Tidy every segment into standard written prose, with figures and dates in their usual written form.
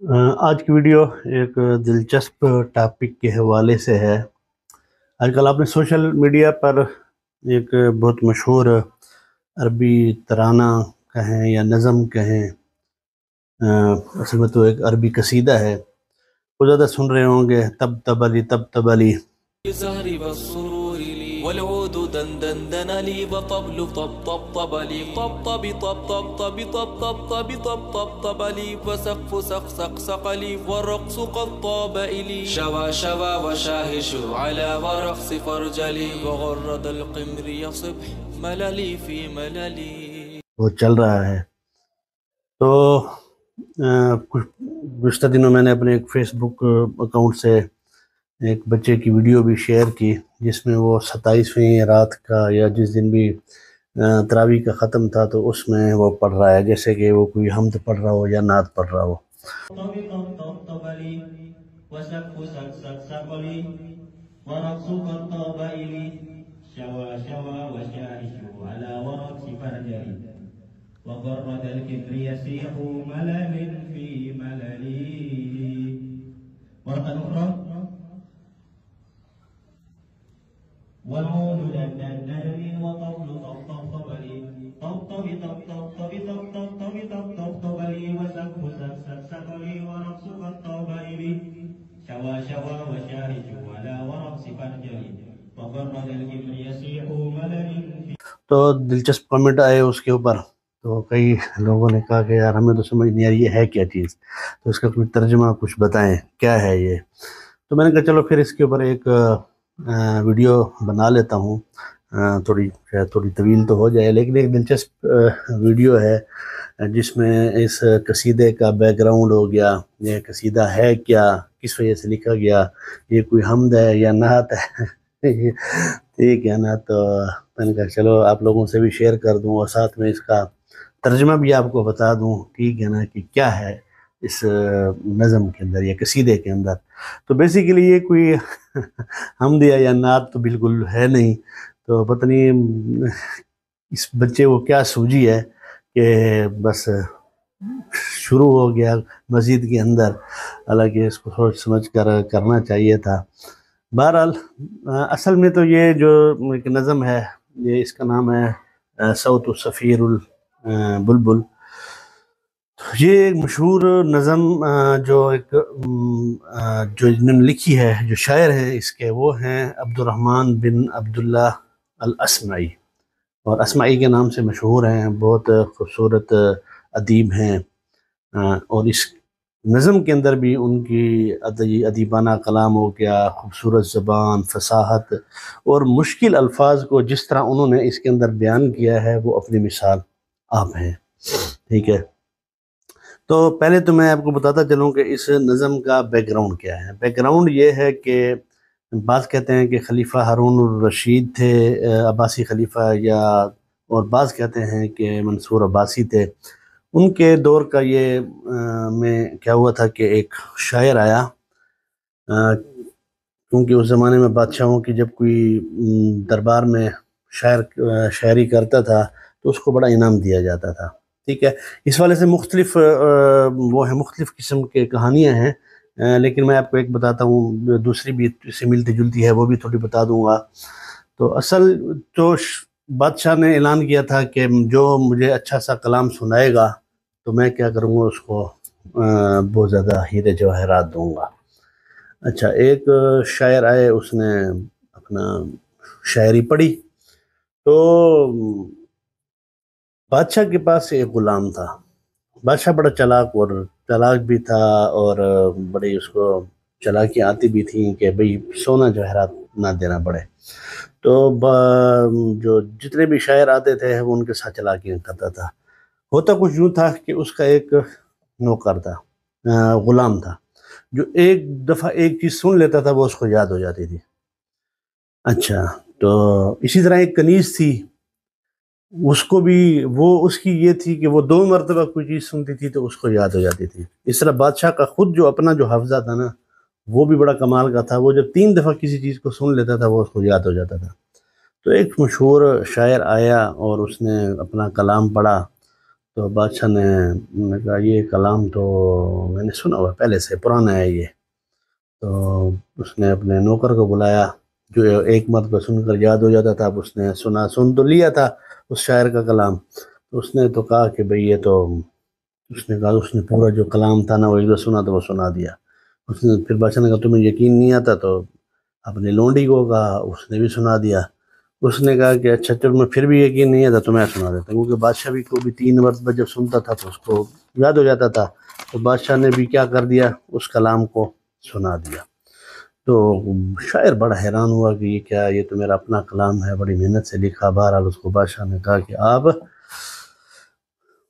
آج کی ویڈیو ایک دلچسپ ٹاپک کے حوالے سے ہے۔ آج کل آپ نے سوشل میڈیا پر ایک بہت مشہور عربی ترانہ کہیں یا نظم کہیں، اصل میں تو ایک عربی قصیدہ ہے، وہ زیادہ سن رہے ہوں گے، تب تب علی تب تب علی۔ زهري والسرور لي والعود دندن لي وطبل طب طب طب لي طب طب طب طب طب طب طب طب طب طب طب لي وسقف سق سق سق لي والرقص قد طاب إلي شوى شوى وشاهش على ورقص فرجلي وغرد القمر يصبح مللي في مللي۔ وہ چل رہا ہے تو گزشتہ دنوں میں نے اپنے ایک فیس بک اکاؤنٹ سے ایک بچے کی ویڈیو بھی شیئر کی، جس میں وہ 27ویں رات کا یا جس دن بھی تراویح کا ختم تھا تو اس میں وہ پڑھ رہا ہے جیسے کہ وہ کوئی حمد پڑھ رہا ہو یا نعت پڑھ رہا ہو۔ وغرد الكبر يسيح ملل في ملل مرة أخرى والعود دندن وطبل طب طب طب لي طب طب طب طب طب طب طب طب طب طب طب لي وسقف سق سق سق لي ورقص قد طاب إلي شوى شوى وشاهش على ورقص فرجلي وغرد الكبر يسيح ملل في۔ تو دلچسپ کمنٹ آئے اس کے اوپر، تو کئی لوگوں نے کہا کہ یار ہمیں تو سمجھ نہیں آ رہی یہ ہے کیا چیز، تو اس کا کوئی ترجمہ کچھ بتائیں کیا ہے یہ۔ تو میں نے کہا چلو پھر اس کے اوپر ایک ویڈیو بنا لیتا ہوں، تھوڑی طویل تو ہو جائے لیکن ایک دلچسپ ویڈیو ہے جس میں اس قصیدے کا بیک گراؤنڈ ہو گیا، یہ قصیدہ ہے کیا، کس وجہ سے لکھا گیا، یہ کوئی حمد ہے یا نعت ہے ٹھیک ہے نا۔ تو میں نے کہا چلو آپ لوگوں سے بھی شیئر کر دوں اور ساتھ میں اس کا ترجمہ بھی آپ کو بتا دوں، ٹھیک ہے نا، کہ کیا ہے اس نظم کے اندر یا قصیدے کے اندر۔ تو بیسیکلی یہ کوئی حمدیہ یا نعت تو بالکل ہے نہیں، تو پتہ نہیں اس بچے کو کیا سوجی ہے کہ بس شروع ہو گیا مسجد کے اندر، حالانکہ اس کو سوچ سمجھ کر کرنا چاہیے تھا۔ بہرحال اصل میں تو یہ جو ایک نظم ہے، یہ اس کا نام ہے صوت الصفیر البلبل۔ یہ ایک مشہور نظم جو جنہوں نے لکھی ہے، جو شاعر ہیں اس کے، وہ ہیں عبد الرحمن بن عبداللہ الاسمعی، اور اسمعی کے نام سے مشہور ہیں، بہت خوبصورت ادیب ہیں، اور اس نظم کے اندر بھی ان کی ادیبانہ کلام ہو گیا، خوبصورت زبان، فصاحت اور مشکل الفاظ کو جس طرح انہوں نے اس کے اندر بیان کیا ہے وہ اپنی مثال آپ ہیں، ٹھیک ہے۔ تو پہلے تو میں آپ کو بتاتا چلوں کہ اس نظم کا بیک گراؤنڈ کیا ہے۔ بیک گراؤنڈ یہ ہے کہ بعض کہتے ہیں کہ خلیفہ ہارون الرشید تھے، عباسی خلیفہ، یا اور بعض کہتے ہیں کہ منصور عباسی تھے۔ ان کے دور کا یہ میں کیا ہوا تھا کہ ایک شاعر آیا، کیونکہ اس زمانے میں بادشاہوں کی جب کوئی دربار میں شاعری کرتا تھا تو اس کو بڑا انعام دیا جاتا تھا، ٹھیک ہے۔ اس والے سے مختلف وہ ہیں، مختلف قسم کے کہانیاں ہیں، لیکن میں آپ کو ایک بتاتا ہوں، دوسری بھی اس سے ملتی جلتی ہے، وہ بھی تھوڑی بتا دوں گا۔ تو اصل تو بادشاہ نے اعلان کیا تھا کہ جو مجھے اچھا سا کلام سنائے گا تو میں کیا کروں گا، اس کو بہت زیادہ ہیرے جواہرات دوں گا۔ اچھا، ایک شاعر آئے، اس نے اپنا شاعری پڑھی، تو بادشاہ کے پاس ایک غلام تھا۔ بادشاہ بڑا چلاک بھی تھا، اور بڑی اس کو چلاکیاں آتی بھی تھیں کہ بھئی سونا جواہرات نہ دینا پڑے۔ تو جو جتنے بھی شاعر آتے تھے وہ ان کے ساتھ چلاکیاں کرتا تھا۔ ہوتا کچھ یوں تھا کہ اس کا ایک نوکر تھا، غلام تھا، جو ایک دفعہ ایک چیز سن لیتا تھا وہ اس کو یاد ہو جاتی تھی۔ اچھا، تو اسی طرح ایک کنیز تھی، اس کو بھی اس کی یہ تھی کہ وہ 2 مرتبہ کوئی چیز سنتی تھی تو اس کو یاد ہو جاتی تھی۔ اس طرح بادشاہ کا خود جو اپنا جو حافظہ تھا نا، وہ بھی بڑا کمال کا تھا، وہ جب 3 دفعہ کسی چیز کو سن لیتا تھا وہ اس کو یاد ہو جاتا تھا۔ تو ایک مشہور شاعر آیا اور اس نے اپنا کلام پڑھا، تو بادشاہ نے کہا یہ کلام تو میں نے سنا ہوا پہلے سے، پرانا ہے یہ۔ تو اس نے اپنے نوکر کو بلایا، جو ایک مرتبہ سن کر یاد ہو جاتا تھا، اب اس نے سن تو لیا تھا اس شاعر کا کلام، تو اس نے تو کہا کہ بھئی یہ تو، اس نے کہا اس نے پورا جو کلام تھا نا وہ ایک دو سنا تو وہ سنا دیا۔ اس نے پھر بادشاہ نے کہا تمہیں یقین نہیں آتا، تو اپنی لونڈی کو کہا، اس نے بھی سنا دیا۔ اس نے کہا کہ اچھا چل میں پھر بھی یقین نہیں آتا تو میں سنا دیتا ہوں، کیونکہ بادشاہ بھی کو بھی 3 مرتبہ جب سنتا تھا تو اس کو یاد ہو جاتا تھا، تو بادشاہ نے بھی کیا کر دیا، اس کلام کو سنا دیا۔ تو شاعر بڑا حیران ہوا کہ یہ کیا، یہ تو میرا اپنا کلام ہے، بڑی محنت سے لکھا۔ بہرحال اس کو بادشاہ نے کہا کہ آپ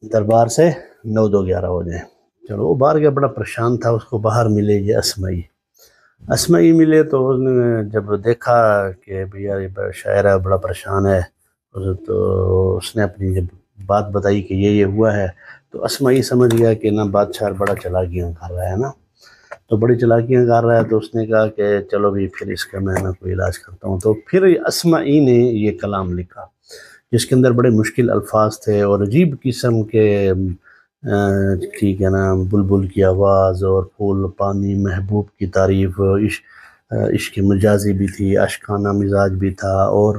دربار سے 9 دو 11 ہو جائیں۔ چلو وہ باہر گیا، بڑا پریشان تھا، اس کو باہر ملے یہ اسمعی ملے، تو اس نے جب دیکھا کہ بھیا یہ شاعر ہے بڑا پریشان ہے، تو اس نے اپنی جب بات بتائی کہ یہ ہوا ہے، تو اسمعی سمجھ گیا کہ نا بادشاہ بڑا چالاکیاں کر رہا ہے نا، تو بڑی چالاکیاں کر رہا ہے، تو اس نے کہا کہ چلو بھی پھر اس کا میں کوئی علاج کرتا ہوں۔ تو پھر اسمعی نے یہ کلام لکھا جس کے اندر بڑے مشکل الفاظ تھے اور عجیب قسم کے ٹھیک ہے نا، بلبل کی آواز اور پھول پانی محبوب کی تعریف، عشق مجازی بھی تھی، اشکانہ مزاج بھی تھا، اور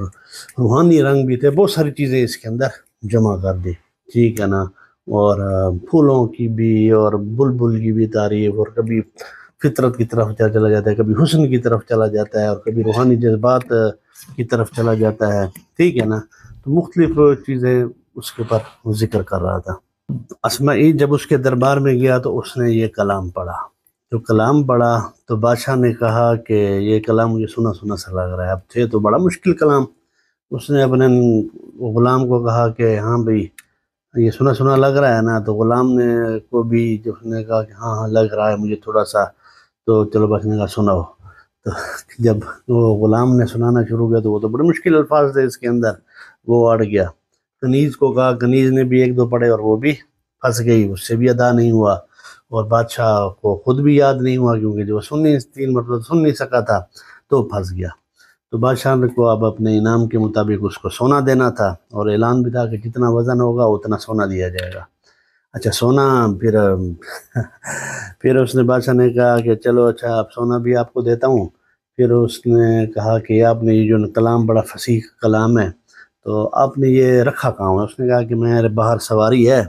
روحانی رنگ بھی تھے، بہت ساری چیزیں اس کے اندر جمع کر دی، ٹھیک ہے نا، اور پھولوں کی بھی اور بلبل کی بھی تعریف، اور کبھی فطرت کی طرف چلا جاتا ہے، کبھی حسن کی طرف چلا جاتا ہے، اور کبھی روحانی جذبات کی طرف چلا جاتا ہے، ٹھیک ہے نا، تو مختلف چیزیں اس کے اوپر ذکر کر رہا تھا۔ اسمعی جب اس کے دربار میں گیا تو اس نے یہ کلام پڑھا، جو کلام پڑھا تو بادشاہ نے کہا کہ یہ کلام مجھے سنا سنا سا لگ رہا ہے، اب تھے تو بڑا مشکل کلام۔ اس نے اپنے غلام کو کہا کہ ہاں بھئی یہ سنا سنا لگ رہا ہے نا، تو غلام نے کو بھی جو اس نے کہا کہ ہاں ہاں لگ رہا ہے مجھے تھوڑا سا، تو چلو بس نے کہا سناؤ۔ تو جب وہ غلام نے سنانا شروع کیا تو وہ تو بڑے مشکل الفاظ تھے اس کے اندر، وہ اڑ گیا۔ کنیز کو کہا، کنیز نے بھی 1 2 پڑھے اور وہ بھی پھنس گئی، اس سے بھی ادا نہیں ہوا، اور بادشاہ کو خود بھی یاد نہیں ہوا کیونکہ جو 3 مرتبہ سن نہیں سکا تھا تو پھنس گیا۔ تو بادشاہ کو اب اپنے انعام کے مطابق اس کو سونا دینا تھا، اور اعلان بھی تھا کہ جتنا وزن ہوگا اتنا سونا دیا جائے گا۔ اچھا سونا پھر اس نے بادشاہ نے کہا کہ چلو اچھا اب سونا بھی آپ کو دیتا ہوں۔ پھر اس نے کہا کہ آپ نے یہ جو کلام بڑا فصیح کلام ہے تو آپ نے یہ رکھا کہاں ہے؟ اس نے کہا کہ میرے باہر سواری ہے،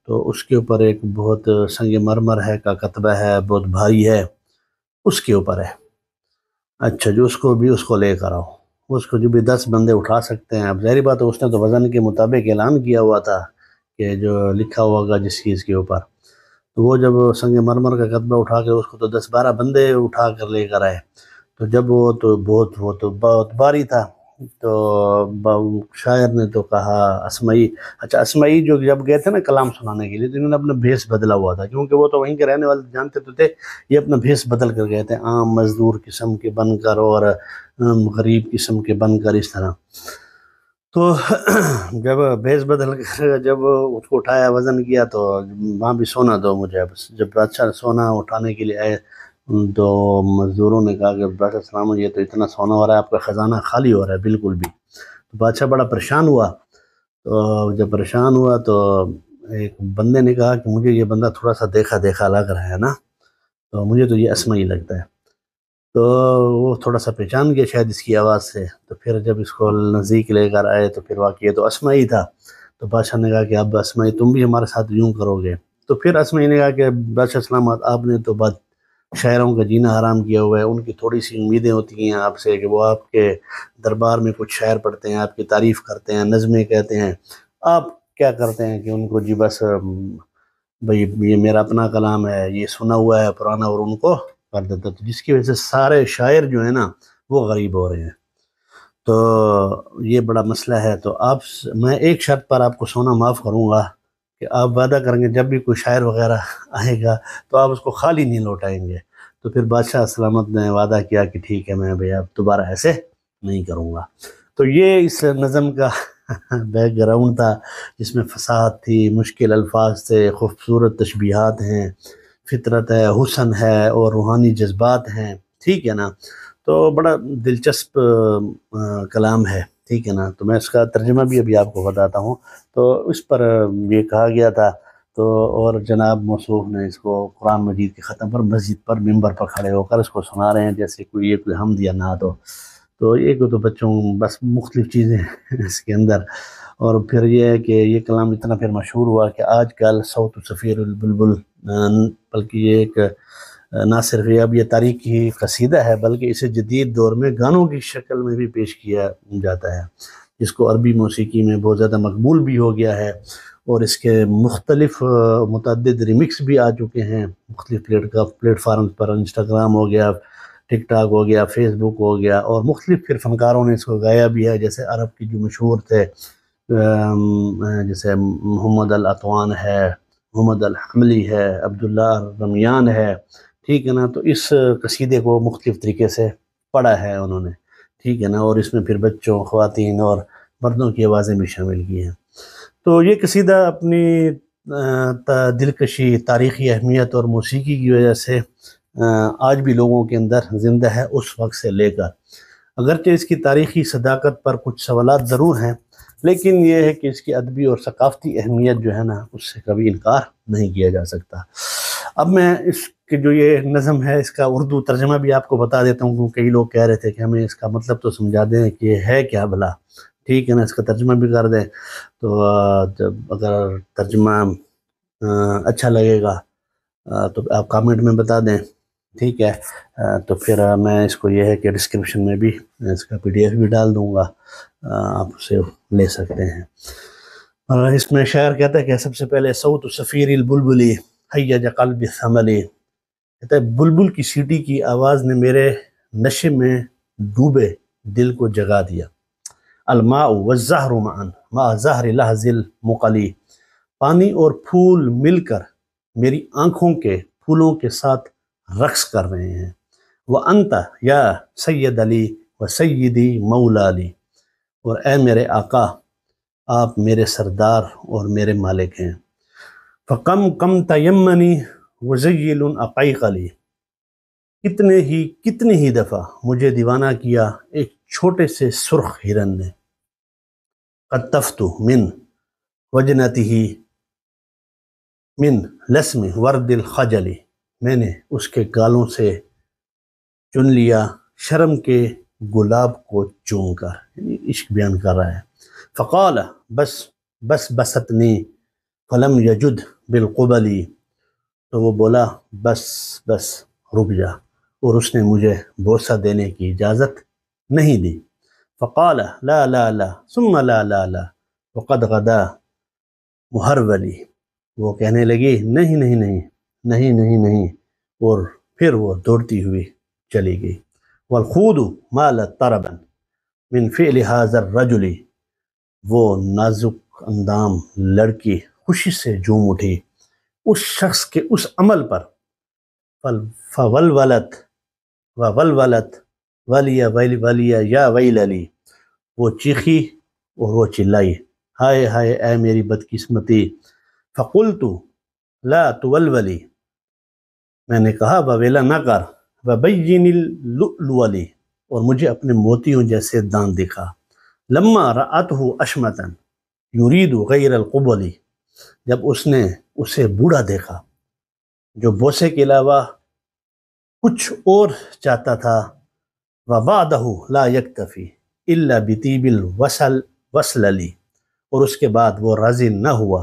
تو اس کے اوپر ایک بہت سنگ مرمر ہے کا کتبہ ہے، بہت بھاری ہے، اس کے اوپر ہے۔ اچھا جو اس کو لے کر آؤ، اس کو جو بھی 10 بندے اٹھا سکتے ہیں۔ اب ظاہری بات ہے اس نے تو وزن کے مطابق اعلان کیا ہوا تھا کہ جو لکھا ہوا گا جس چیز کے اوپر، تو وہ جب سنگ مرمر کا کتبہ اٹھا کے اس کو تو 10 12 بندے اٹھا کر لے کر آئے، تو جب وہ تو بہت بھاری تھا، تو شاعر نے تو کہا اسمعی جو جب گئے تھے نا کلام سنانے کے لیے تو انہوں نے اپنا بھیس بدلا ہوا تھا، کیونکہ وہ تو وہیں کے رہنے والے جانتے تو تھے، یہ اپنا بھیس بدل کر گئے تھے، عام مزدور قسم کے بن کر اور غریب قسم کے بن کر اس طرح۔ تو جب بھیس بدل کر جب اس کو اٹھایا وزن کیا تو وہاں بھی سونا دو مجھے۔ جب اچھا سونا اٹھانے کے لیے آئے تو مزدوروں نے کہا کہ بادشاہ السلام یہ تو اتنا سونا ہو رہا ہے، آپ کا خزانہ خالی ہو رہا ہے بالکل بھی۔ تو بادشاہ بڑا پریشان ہوا، تو جب پریشان ہوا تو ایک بندے نے کہا کہ مجھے یہ بندہ تھوڑا سا دیکھا دیکھا لگ رہا ہے نا، تو مجھے تو یہ اسمعی لگتا ہے۔ تو وہ تھوڑا سا پہچان گیا شاید اس کی آواز سے، تو پھر جب اس کو نزدیک لے کر آئے تو پھر واقعی تو اسمعی تھا۔ تو بادشاہ نے کہا کہ اب اسمعی تم بھی ہمارے ساتھ یوں کرو گے؟ تو پھر اسمعی نے کہا کہ بادشاہ سلامت آپ نے تو بات شاعروں کا جینا حرام کیا ہوا ہے، ان کی تھوڑی سی امیدیں ہوتی ہیں آپ سے کہ وہ آپ کے دربار میں کچھ شاعر پڑھتے ہیں، آپ کی تعریف کرتے ہیں، نظمیں کہتے ہیں، آپ کیا کرتے ہیں کہ ان کو جی بس بھئی یہ میرا اپنا کلام ہے، یہ سنا ہوا ہے پرانا، اور ان کو کر دیتا، تو جس کی وجہ سے سارے شاعر جو ہیں نا وہ غریب ہو رہے ہیں۔ تو یہ بڑا مسئلہ ہے، تو میں ایک شرط پر آپ کو سونا معاف کروں گا کہ آپ وعدہ کریں گے جب بھی کوئی شاعر وغیرہ آئے گا تو آپ اس کو خالی نہیں لوٹائیں گے۔ تو پھر بادشاہ سلامت نے وعدہ کیا کہ ٹھیک ہے میں اب دوبارہ ایسے نہیں کروں گا۔ تو یہ اس نظم کا بیک گراؤنڈ تھا، جس میں فصاحت تھی، مشکل الفاظ تھے، خوبصورت تشبیہات ہیں، فطرت ہے، حسن ہے، اور روحانی جذبات ہیں، ٹھیک ہے نا۔ تو بڑا دلچسپ کلام ہے ٹھیک ہے نا. تو میں اس کا ترجمہ بھی ابھی آپ کو بتاتا ہوں. تو اس پر یہ کہا گیا تھا. تو اور جناب موصوف نے اس کو قرآن مجید کے ختم پر مسجد پر ممبر پر کھڑے ہو کر اس کو سنا رہے ہیں جیسے کوئی حمد یا نعت ہو. تو ایک تو بچوں بس مختلف چیزیں اس کے اندر. اور پھر یہ ہے کہ یہ کلام اتنا پھر مشہور ہوا کہ آج کل صوت صفیر البلبل، بلکہ یہ ایک نہ صرف اب یہ تاریخی قصیدہ ہے بلکہ اسے جدید دور میں گانوں کی شکل میں بھی پیش کیا جاتا ہے، جس کو عربی موسیقی میں بہت زیادہ مقبول بھی ہو گیا ہے. اور اس کے مختلف متعدد ریمکس بھی آ چکے ہیں مختلف پلیٹ فارم پر. انسٹاگرام ہو گیا، ٹک ٹاک ہو گیا، فیس بک ہو گیا، اور مختلف پھر فنکاروں نے اس کو گایا بھی ہے. جیسے عرب کی جو مشہور تھے جیسے محمد الاطوان ہے، محمد الحملی ہے، عبداللہ الرمیان ہے، ٹھیک ہے نا. تو اس قصیدے کو مختلف طریقے سے پڑھا ہے انہوں نے، ٹھیک ہے نا. اور اس میں پھر بچوں، خواتین اور مردوں کی آوازیں بھی شامل کی ہیں. تو یہ قصیدہ اپنی دلکشی، تاریخی اہمیت اور موسیقی کی وجہ سے آج بھی لوگوں کے اندر زندہ ہے اس وقت سے لے کر. اگرچہ اس کی تاریخی صداقت پر کچھ سوالات ضرور ہیں، لیکن یہ ہے کہ اس کی ادبی اور ثقافتی اہمیت جو ہے نا اس سے کبھی انکار نہیں کیا جا سکتا. اب میں اس کے جو یہ نظم ہے اس کا اردو ترجمہ بھی آپ کو بتا دیتا ہوں، کیونکہ کئی لوگ کہہ رہے تھے کہ ہمیں اس کا مطلب تو سمجھا دیں کہ یہ ہے کیا بھلا، ٹھیک ہے نا. اس کا ترجمہ بھی کر دیں. تو جب اگر ترجمہ اچھا لگے گا تو آپ کامنٹ میں بتا دیں، ٹھیک ہے. تو پھر میں اس کو یہ ہے کہ ڈسکرپشن میں بھی اس کا PDF بھی ڈال دوں گا، آپ اسے لے سکتے ہیں. اس میں شاعر کہتا ہے کہ سب سے پہلے صوت صفیر البلبلی حیج قلب الثملی، کہتا ہے بلبل کی سیٹی کی آواز نے میرے نشے میں ڈوبے دل کو جگا دیا. الماء والزہر معا مع زہر لحظ المقلی، پانی اور پھول مل کر میری آنکھوں کے پھولوں کے ساتھ رقص کر رہے ہیں. وَأَنْتَ یا سید علی و سیدی مولا علی، اور اے میرے آقا آپ میرے سردار اور میرے مالک ہیں. فَقَمْ قَمْ تَيَمَّنِي وَزَيِّلٌ عَقَيْقَ لِي، کتنے ہی دفعہ مجھے دیوانہ کیا ایک چھوٹے سے سرخ ہرن نے. قطفت من وجنته من لسم ورد الخجل، میں نے اس کے گالوں سے چن لیا شرم کے گلاب کو چون کر، یعنی عشق بیان کر رہا ہے. فقال بس بستنی فلم یجد بالقبل، تو وہ بولا بس رک جا، اور اس نے مجھے بوسہ دینے کی اجازت نہیں دی. فقال لا لا لا ثم لا لا لا وقد غدا محرولی، وہ کہنے لگی نہیں نہیں نہیں نہیں نہیں نہیں، اور پھر وہ دوڑتی ہوئی چلی گئی. والخود مالت طربا من فعل هذا الرجل، وہ نازک اندام لڑکی خوشی سے جھوم اٹھی اس شخص کے اس عمل پر. فولولت ولیہ یا ویل علی، وہ چیخی اور وہ چلائی ہائے ہائے اے میری بدقسمتی. فقلت لا تولولی، میں نے کہا وویلا نہ کر. وبین اللؤلؤ لی، اور مجھے اپنے موتیوں جیسے دانت دکھا. لما رأتہ اشمتا یرید غیر القبل، جب اس نے اسے بوڑھا دیکھا جو بوسے کے علاوہ کچھ اور چاہتا تھا. وبعدہ لا یکتفی الا بطیب الوصل لی، اور اس کے بعد وہ راضی نہ ہوا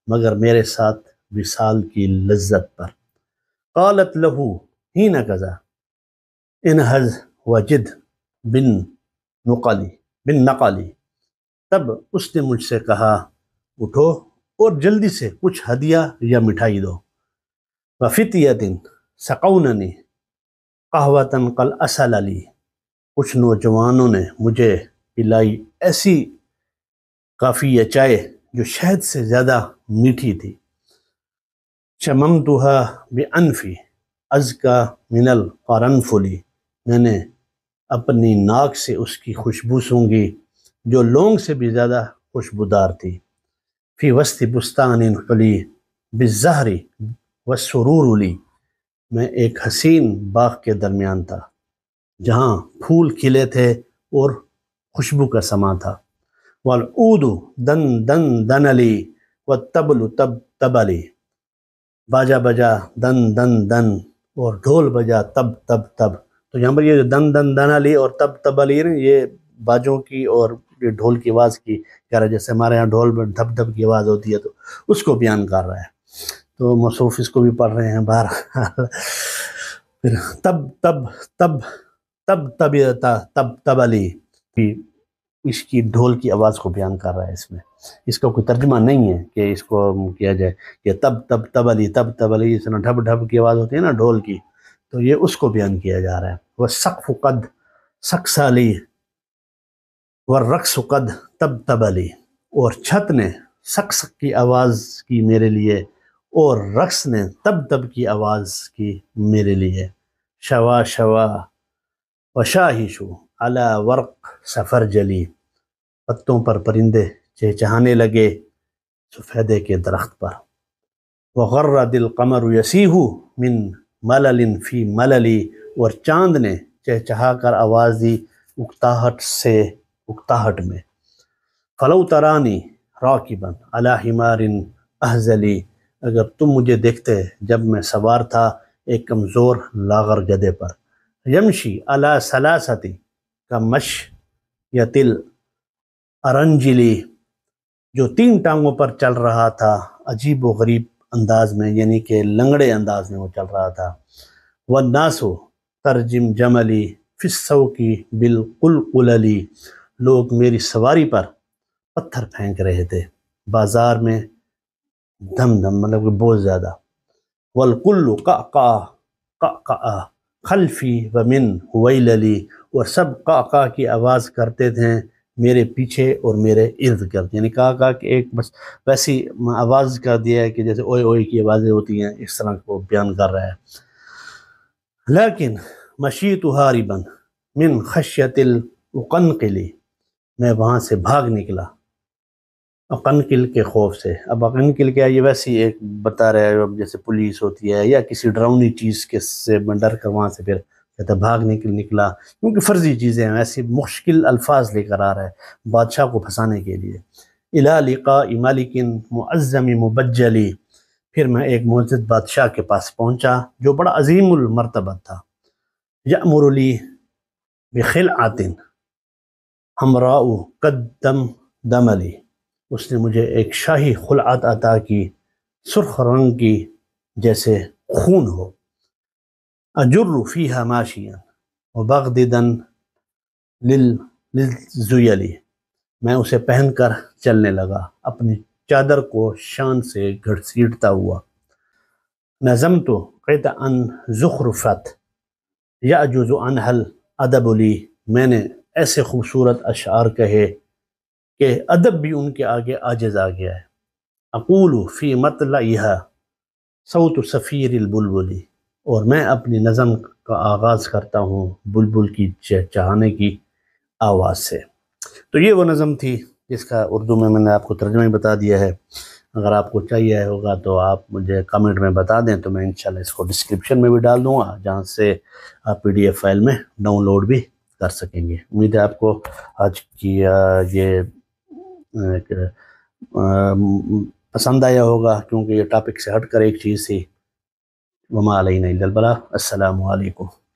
مگر میرے ساتھ وصال کی لذت پر. قالت لہو حین کذا انہز وجد بن نقلی، تب اس نے مجھ سے کہا اٹھو اور جلدی سے کچھ ہدیہ یا مٹھائی دو. وفتیۃ سقوننی قہوۃ قلعسل لی، کچھ نوجوانوں نے مجھے پلائی ایسی کافی یا چائے جو شہد سے زیادہ میٹھی تھی. شممتها بانفی ازکا من القرنفل، میں نے اپنی ناک سے اس کی خوشبو سونگھی جو لونگ سے بھی زیادہ خوشبودار تھی. فی وسط بستان حلی بالزہر والسرور لی، میں ایک حسین باغ کے درمیان تھا جہاں پھول کھلے تھے اور خوشبو کا سما تھا۔ والعود دن دن دن علی والطبل تب تب علی، باجا بجا دن دن دن اور ڈھول بجا تب تب تب۔ تو یہاں پر یہ جو دن دن دن علی اور تب تب علی یہ باجوں کی اور یہ ڈھول کی آواز کی کہہ رہا ہے، جیسے ہمارے یہاں ڈھول میں دھب دھب کی آواز ہوتی ہے تو اس کو بیان کر رہا ہے۔ تو مصروف اس کو بھی پڑھ رہے ہیں باہر۔ پھر تب تب تب تب تب تب تب علی، اس کی ڈھول کی آواز کو بیان کر رہا ہے اس میں۔ اس کا کوئی ترجمہ نہیں ہے کہ اس کو کیا جائے کہ تب تب تب علی تب تب علی، اس میں ڈھب ڈھب کی آواز ہوتی ہے نا ڈھول کی، تو یہ اس کو بیان کیا جا رہا ہے۔ وہ سقف قد سقس علی والرقص قد تب تب علی، اور چھت نے سق سق کی آواز کی میرے لیے اور رقص نے تب تب کی آواز کی میرے لیے۔ شوا شوا وشاہشو علی ورق سفر جلی، پتوں پر پرندے چہچہانے لگے سفیدے کے درخت پر۔ وغرد القمر یسیح من ملل فی مللی، اور چاند نے چہچہا کر آواز دی اکتاہٹ سے اکتاہٹ میں۔ فلو ترانی راکبا علی حمار احزلی، اگر تم مجھے دیکھتے جب میں سوار تھا ایک کمزور لاغر گدھے پر۔ یمشی علی ثلاثتی کمشیۃ الارنجلی، جو 3 ٹانگوں پر چل رہا تھا عجیب و غریب انداز میں، یعنی کہ لنگڑے انداز میں وہ چل رہا تھا۔ والناس ترجم جملی فی السوق بالقلقللی، لوگ میری سواری پر پتھر پھینک رہے تھے بازار میں دھم دھم، مطلب کہ بہت زیادہ۔ والکل قعقع قعقع خلفی ومن ویللی، اور سب قعقع کی آواز کرتے تھے میرے پیچھے اور میرے ارد گرد، یعنی قعقع کہ ایک بس ویسی آواز کر دیا ہے کہ جیسے اوئے اوئے کی آوازیں ہوتی ہیں، اس طرح کو بیان کر رہا ہے۔ لیکن مشیت ہاربا من خشیت القنقلی، میں وہاں سے بھاگ نکلا اقنقل کے خوف سے۔ اب اقنقل کیا، یہ ویسی ایک بتا رہا ہے جیسے پولیس ہوتی ہے یا کسی ڈراؤنی چیز کے سے میں ڈر کر وہاں سے پھر کہتا بھاگ نکلا، کیونکہ فرضی چیزیں ہیں، ایسی مشکل الفاظ لے کر آ رہا ہے بادشاہ کو پھنسانے کے لیے۔ الی لقاء ملک معظم مبجلی، پھر میں ایک معزز بادشاہ کے پاس پہنچا جو بڑا عظیم المرتبت تھا۔ یأمر لی بخلعۃ حمراء قد دم لی، اس نے مجھے ایک شاہی خلعت عطا کی، سرخ رنگ کی جیسے خون ہو۔ اجر فیہا ماشیا وبغددا للذیلی، میں اسے پہن کر چلنے لگا اپنی چادر کو شان سے گھسیٹتا ہوا۔ نظمت قطعا زخرفت یعجز عنہا الادب لی، میں نے ایسے خوبصورت اشعار کہے کہ ادب بھی ان کے آگے عاجز آ گیا ہے۔ اقول فی مطلعها صوت صفیر البلبلی، اور میں اپنی نظم کا آغاز کرتا ہوں بلبل کی چہچہانے کی آواز سے۔ تو یہ وہ نظم تھی جس کا اردو میں نے آپ کو ترجمہ ہی بتا دیا ہے۔ اگر آپ کو چاہیے ہوگا تو آپ مجھے کامنٹ میں بتا دیں، تو میں انشاءاللہ اس کو ڈسکرپشن میں بھی ڈال دوں گا، جہاں سے آپ PDF فائل میں ڈاؤن لوڈ بھی کر سکیں گے۔ امید ہے آپ کو آج کی یہ پسند آیا ہوگا، کیونکہ یہ ٹاپک سے ہٹ کر ایک چیز تھی۔ وما علینا الا البلاغ۔ السلام علیکم۔